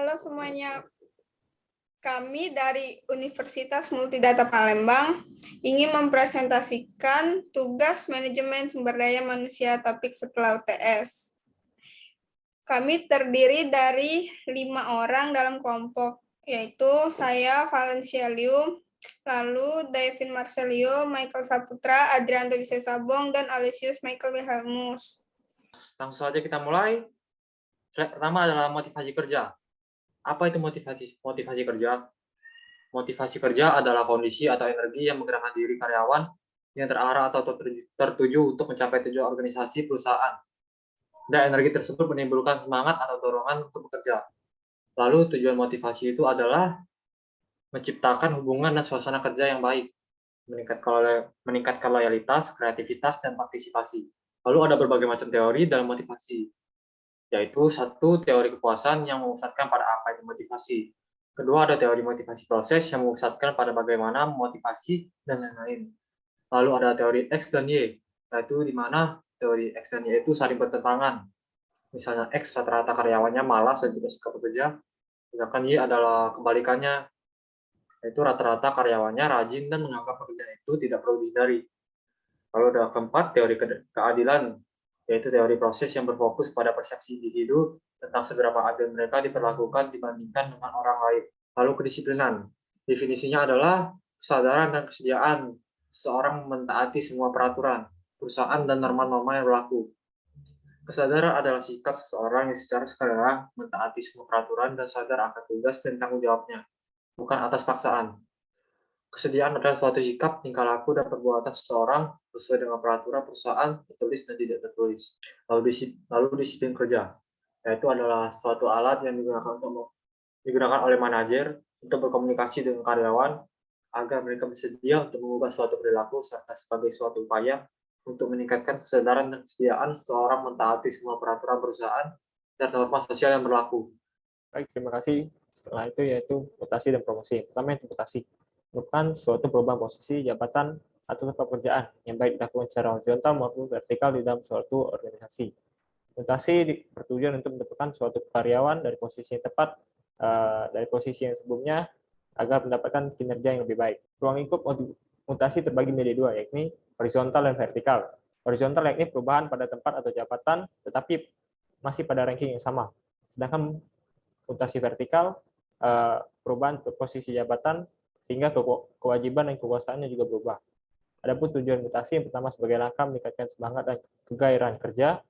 Halo semuanya, kami dari Universitas Multidata Palembang ingin mempresentasikan tugas manajemen sumber daya manusia topik setelah UTS. Kami terdiri dari 5 orang dalam kelompok, yaitu saya, Valencia Liu, lalu Davin Marcelio, Michael Saputra, Adrianto Bisesabong, dan Alessius Michael Wilhelmus. Langsung saja kita mulai. Slide pertama adalah motivasi kerja. Apa itu motivasi kerja? Motivasi kerja adalah kondisi atau energi yang menggerakkan diri karyawan yang terarah atau tertuju untuk mencapai tujuan organisasi perusahaan. Dan energi tersebut menimbulkan semangat atau dorongan untuk bekerja. Lalu tujuan motivasi itu adalah menciptakan hubungan dan suasana kerja yang baik, meningkatkan loyalitas, kreativitas, dan partisipasi. Lalu ada berbagai macam teori dalam motivasi, yaitu satu, teori kepuasan yang memusatkan pada apa itu motivasi. Kedua, ada teori motivasi proses yang memusatkan pada bagaimana memotivasi dan lain-lain. Lalu ada teori X dan Y, yaitu di mana teori X dan Y itu saling bertentangan. Misalnya X rata-rata karyawannya malas dan tidak suka bekerja, sedangkan Y adalah kebalikannya, yaitu rata-rata karyawannya rajin dan menganggap pekerjaan itu tidak perlu dihindari. Lalu ada keempat, teori keadilan, yaitu teori proses yang berfokus pada persepsi individu tentang seberapa adil mereka diperlakukan dibandingkan dengan orang lain. Lalu kedisiplinan, definisinya adalah kesadaran dan kesediaan seseorang mentaati semua peraturan, perusahaan, dan norma-norma yang berlaku. Kesadaran adalah sikap seseorang yang secara sukarela mentaati semua peraturan dan sadar akan tugas dan tanggung jawabnya, bukan atas paksaan. Kesediaan adalah suatu sikap, tingkah laku, dan perbuatan seseorang sesuai dengan peraturan perusahaan, tertulis dan tidak tertulis. Lalu disiplin kerja, yaitu adalah suatu alat yang digunakan oleh manajer untuk berkomunikasi dengan karyawan agar mereka bersedia untuk mengubah suatu perilaku serta sebagai suatu upaya untuk meningkatkan kesadaran dan kesediaan seseorang mentaati semua peraturan perusahaan dan norma sosial yang berlaku. Baik, terima kasih. Setelah itu yaitu mutasi dan promosi. Pertama itu mutasi, merupakan suatu perubahan posisi, jabatan, atau tempat pekerjaan yang baik dilakukan secara horizontal maupun vertikal di dalam suatu organisasi. Mutasi bertujuan untuk mendapatkan suatu karyawan dari posisi yang tepat, dari posisi yang sebelumnya, agar mendapatkan kinerja yang lebih baik. Ruang lingkup mutasi terbagi menjadi dua, yakni horizontal dan vertikal. Horizontal yakni perubahan pada tempat atau jabatan, tetapi masih pada ranking yang sama. Sedangkan mutasi vertikal, perubahan posisi jabatan, sehingga kewajiban dan kekuasaannya juga berubah. Adapun tujuan mutasi yang pertama sebagai langkah meningkatkan semangat dan kegairahan kerja.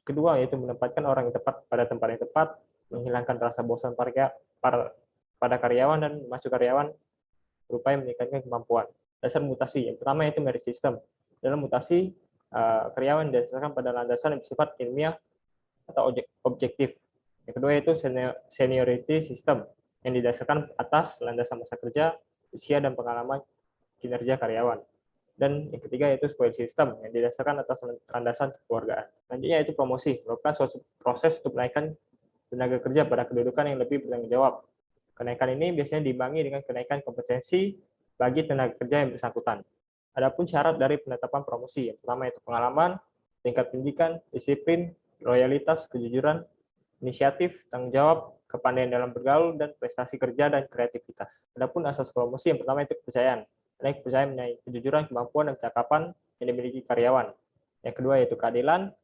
Kedua yaitu menempatkan orang yang tepat pada tempat yang tepat, menghilangkan rasa bosan pada karyawan dan masuk karyawan berupaya meningkatkan kemampuan. Dasar mutasi yang pertama yaitu merit system. Dalam mutasi, karyawan didasarkan pada landasan yang bersifat ilmiah atau objektif. Yang kedua yaitu seniority system yang didasarkan atas landasan masa kerja, usia, dan pengalaman kinerja karyawan. Dan yang ketiga yaitu spoil system yang didasarkan atas landasan kekeluargaan. Selanjutnya yaitu promosi, merupakan suatu proses untuk menaikkan tenaga kerja pada kedudukan yang lebih bertanggung jawab. Kenaikan ini biasanya diimbangi dengan kenaikan kompetensi bagi tenaga kerja yang bersangkutan. Adapun syarat dari penetapan promosi, yang pertama itu pengalaman, tingkat pendidikan, disiplin, loyalitas, kejujuran, inisiatif, tanggung jawab, kepandaian dalam bergaul, dan prestasi kerja dan kreativitas. Adapun asas promosi yang pertama itu kepercayaan. Ada kepercayaan mengenai kejujuran, kemampuan, dan kecakapan yang dimiliki karyawan. Yang kedua yaitu keadilan,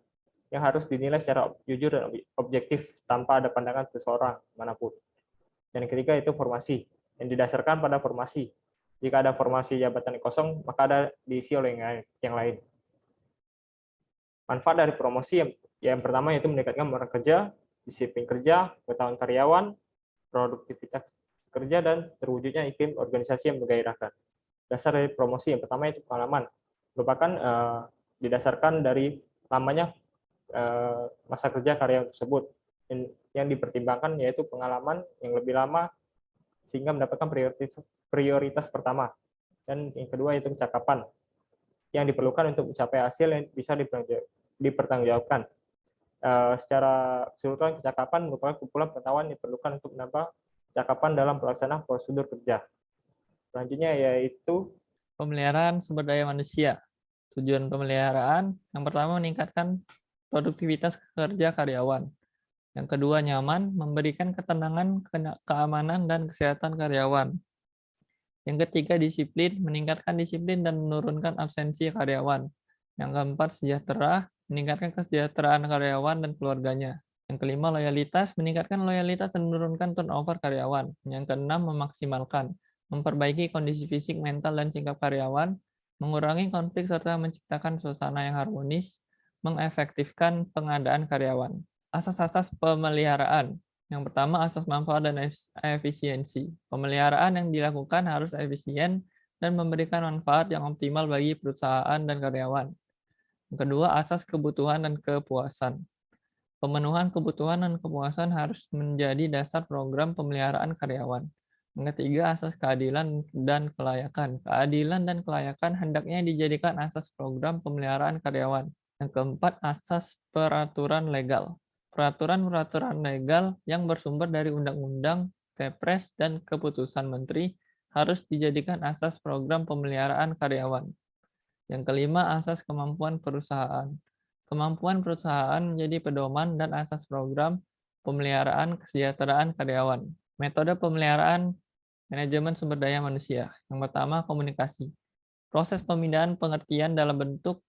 yang harus dinilai secara jujur dan objektif tanpa ada pandangan seseorang manapun. Dan yang ketiga itu formasi, yang didasarkan pada formasi. Jika ada formasi jabatan yang kosong, maka ada diisi oleh yang lain. Manfaat dari promosi yang pertama yaitu meningkatkan moral kerja, disiplin kerja, pengetahuan karyawan, produktivitas kerja, dan terwujudnya iklim organisasi yang menggairahkan. Dasar dari promosi yang pertama itu pengalaman, merupakan didasarkan dari lamanya masa kerja karyawan tersebut. Yang dipertimbangkan yaitu pengalaman yang lebih lama sehingga mendapatkan prioritas pertama. Dan yang kedua yaitu kecakapan yang diperlukan untuk mencapai hasil yang bisa dipertanggungjawabkan. Secara keseluruhan, kecakapan merupakan kumpulan pengetahuan yang diperlukan untuk menambah kecakapan dalam pelaksanaan prosedur kerja. Selanjutnya yaitu pemeliharaan sumber daya manusia. Tujuan pemeliharaan yang pertama meningkatkan produktivitas kerja karyawan. Yang kedua, nyaman, memberikan ketenangan, keamanan, dan kesehatan karyawan. Yang ketiga, disiplin, meningkatkan disiplin dan menurunkan absensi karyawan. Yang keempat, sejahtera, meningkatkan kesejahteraan karyawan dan keluarganya. Yang kelima, loyalitas, meningkatkan loyalitas dan menurunkan turnover karyawan. Yang keenam, memaksimalkan, memperbaiki kondisi fisik, mental, dan sikap karyawan, mengurangi konflik serta menciptakan suasana yang harmonis, mengefektifkan pengadaan karyawan. Asas-asas pemeliharaan. Yang pertama, asas manfaat dan efisiensi. Pemeliharaan yang dilakukan harus efisien dan memberikan manfaat yang optimal bagi perusahaan dan karyawan. Yang kedua, asas kebutuhan dan kepuasan. Pemenuhan kebutuhan dan kepuasan harus menjadi dasar program pemeliharaan karyawan. Yang ketiga, asas keadilan dan kelayakan. Keadilan dan kelayakan hendaknya dijadikan asas program pemeliharaan karyawan. Yang keempat, asas peraturan legal. Peraturan-peraturan legal yang bersumber dari undang-undang, Kepres, dan keputusan menteri harus dijadikan asas program pemeliharaan karyawan. Yang kelima, asas kemampuan perusahaan. Kemampuan perusahaan menjadi pedoman dan asas program pemeliharaan kesejahteraan karyawan. Metode pemeliharaan manajemen sumber daya manusia. Yang pertama, komunikasi. Proses pemindahan pengertian dalam bentuk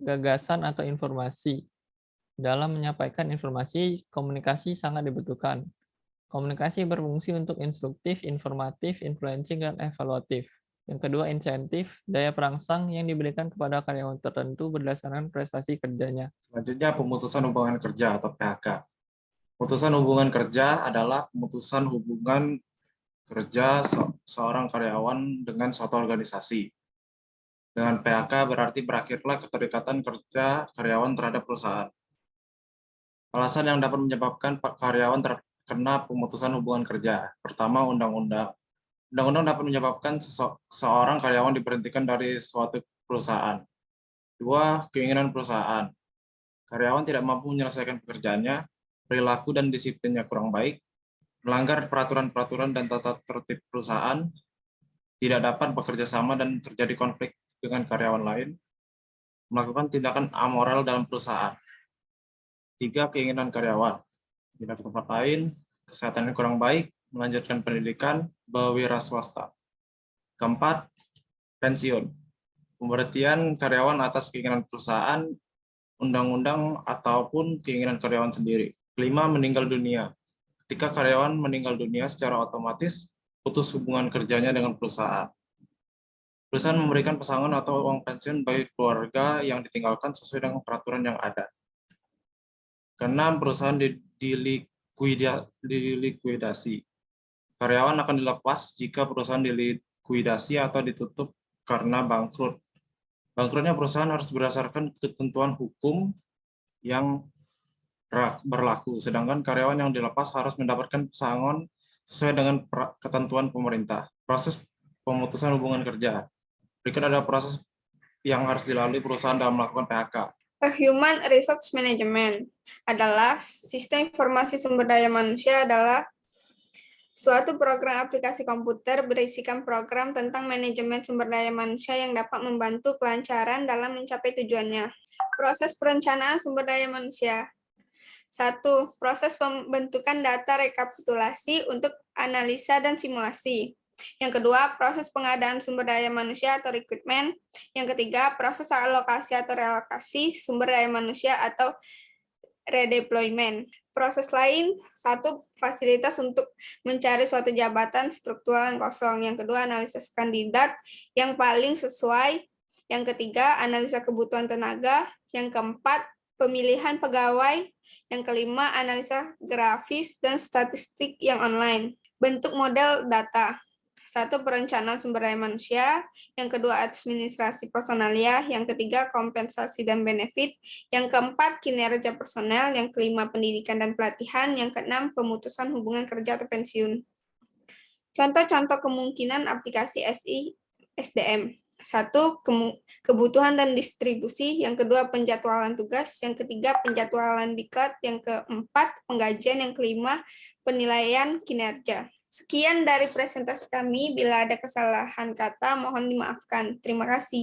gagasan atau informasi. Dalam menyampaikan informasi, komunikasi sangat dibutuhkan. Komunikasi berfungsi untuk instruktif, informatif, influencing, dan evaluatif. Yang kedua, insentif, daya perangsang yang diberikan kepada karyawan tertentu berdasarkan prestasi kerjanya. Selanjutnya, pemutusan hubungan kerja atau PHK. Pemutusan hubungan kerja adalah pemutusan hubungan kerja seorang karyawan dengan suatu organisasi. Dengan PHK berarti berakhirlah keterikatan kerja karyawan terhadap perusahaan. Alasan yang dapat menyebabkan karyawan terkena pemutusan hubungan kerja. Pertama, undang-undang. Undang-undang dapat menyebabkan seorang karyawan diberhentikan dari suatu perusahaan. Dua, keinginan perusahaan. Karyawan tidak mampu menyelesaikan pekerjaannya, perilaku dan disiplinnya kurang baik, melanggar peraturan-peraturan dan tata tertib perusahaan, tidak dapat bekerja sama dan terjadi konflik dengan karyawan lain, melakukan tindakan amoral dalam perusahaan. Tiga, keinginan karyawan. Pindah ke tempat lain, kesehatannya kurang baik, melanjutkan pendidikan, berwira swasta. Keempat, pensiun. Pemberhentian karyawan atas keinginan perusahaan, undang-undang, ataupun keinginan karyawan sendiri. Kelima, meninggal dunia. Ketika karyawan meninggal dunia secara otomatis, putus hubungan kerjanya dengan perusahaan. Perusahaan memberikan pesangon atau uang pensiun bagi keluarga yang ditinggalkan sesuai dengan peraturan yang ada. Keenam, perusahaan dilikuidasi. Karyawan akan dilepas jika perusahaan dilikuidasi atau ditutup karena bangkrut. Bangkrutnya perusahaan harus berdasarkan ketentuan hukum yang berlaku, sedangkan karyawan yang dilepas harus mendapatkan pesangon sesuai dengan ketentuan pemerintah. Proses pemutusan hubungan kerja. Berikut ada proses yang harus dilalui perusahaan dalam melakukan PHK. Human Resource Management adalah sistem informasi sumber daya manusia adalah suatu program aplikasi komputer berisikan program tentang manajemen sumber daya manusia yang dapat membantu kelancaran dalam mencapai tujuannya. Proses perencanaan sumber daya manusia. 1. Proses pembentukan data rekapitulasi untuk analisa dan simulasi. Yang kedua, proses pengadaan sumber daya manusia atau rekrutmen. Yang ketiga, proses alokasi atau relokasi sumber daya manusia atau redeployment. Proses lain, 1. Fasilitas untuk mencari suatu jabatan struktural yang kosong. Yang kedua, analisis kandidat yang paling sesuai. Yang ketiga, analisa kebutuhan tenaga. Yang keempat, pemilihan pegawai. Yang kelima, analisa grafis dan statistik yang online. Bentuk model data. 1. Perencanaan sumber daya manusia. Yang kedua, administrasi personalia. Yang ketiga, kompensasi dan benefit. Yang keempat, kinerja personel. Yang kelima, pendidikan dan pelatihan. Yang keenam, pemutusan hubungan kerja atau pensiun. Contoh-contoh kemungkinan aplikasi SDM. 1. Kebutuhan dan distribusi. Yang kedua, penjadwalan tugas. Yang ketiga, penjadwalan diklat. Yang keempat, penggajian. Yang kelima, penilaian kinerja. Sekian dari presentasi kami. Bila ada kesalahan kata, mohon dimaafkan. Terima kasih.